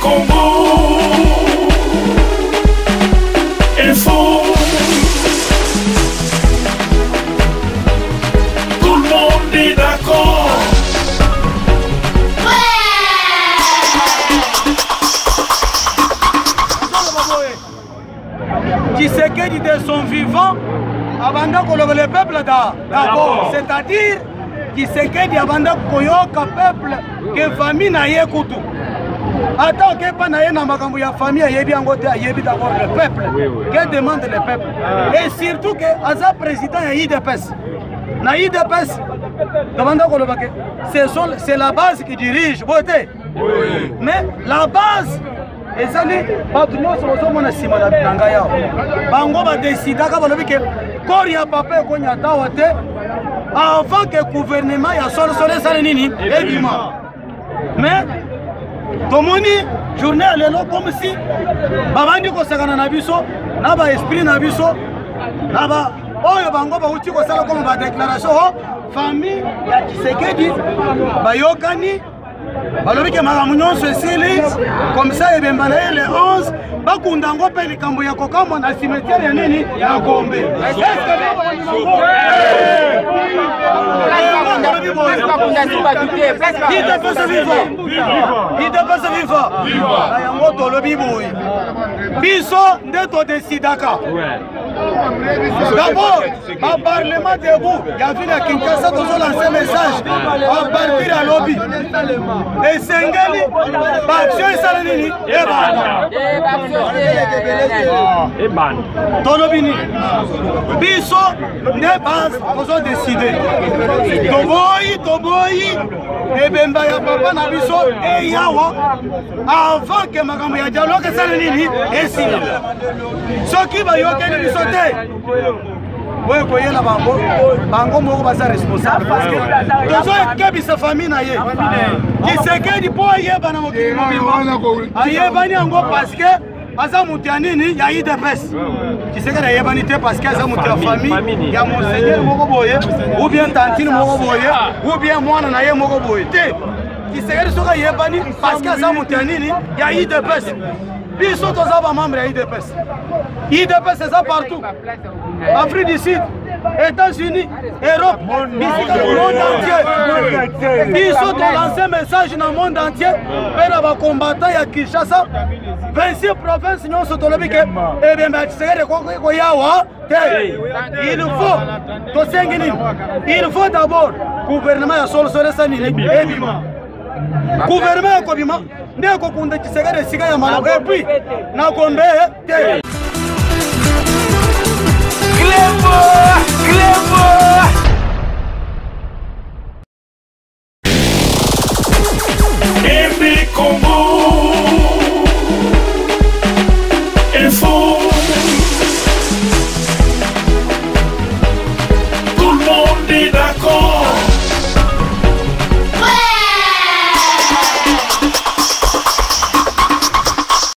Congo Info. Tout le monde est d'accord. Tshisekedi de son vivant abanda koloba le peuple d'abord, c'est-à-dire Tshisekedi abanda koyoka peuple que famille na ye kutu. Attends que pas na ye na makambo ya famille yebi yango te yebi d'abord le peuple. Que demande le peuple? Et surtout que aza président ya IDPS. Na IDPS demanda koloba que c'est la base qui dirige voter. Mais la base ezali bato nyonso bozomona nsima na bilanga yao bango badesidaka balobi ke kori ya papa ekonya atawa te avant que gouvernement ya solosolo esali nini ebima. Mais tomoni journée ya lelo comme si babandi kosakana na biso na baesprit na biso na ba oyo bango bauti kosala comme badéclaration famille ya Tshisekedi bayokani balobi ke makambo nyonso esili comme ça ebemba na ye le 11 bakunda yango mpe likambo ya kokamwa na cimetière ya nini ya Gombe. IDPS viva na yango tolobi boye biso nde todesidaka. D'abord, ma parlement debout, il y a vu la Kinshasa qui a lancé un message à partir à lobby. Et Sengeli, Baksio et Salenini, et Ban. Tolobini. Biso, n'est pas, nous avons décidé. Toboyi, et Bemba ya papa na biso, et Yawa, avant que Makambo ya dialogue et Salenini, et Sina. Ce qui va y avoir biso. Oui, voyez la bango, bango moko basa responsable parce que tozo kebisa famille na ye. Tshisekedi po yeba na mokili mobimba. Ayebani yango parce que aza mutu ya nini ya IDPS. Tshisekedi ayebani te parce que aza mutu ya famille ya monseigneur moko boye ou bien tantine moko boye ou bien mwana na ye moko boye te. Tshisekedi soka yebani parce que aza mutu ya nini ya IDPS. Biso toza ba membre ya IDPS. IDPS c'est ça partout. Afrique du Sud, États-Unis, Europe, ici dans le monde entier. Ils ont lancé un message dans le monde entier. Mais les combattants à Kinshasa, 26 provinces, nous sommes tous les pays. Eh bien, il faut d'abord le gouvernement à sol sur les gouvernement Kobima, ne kokunda Tshisekedi sika ya malabo et puis na Gombe te. Congo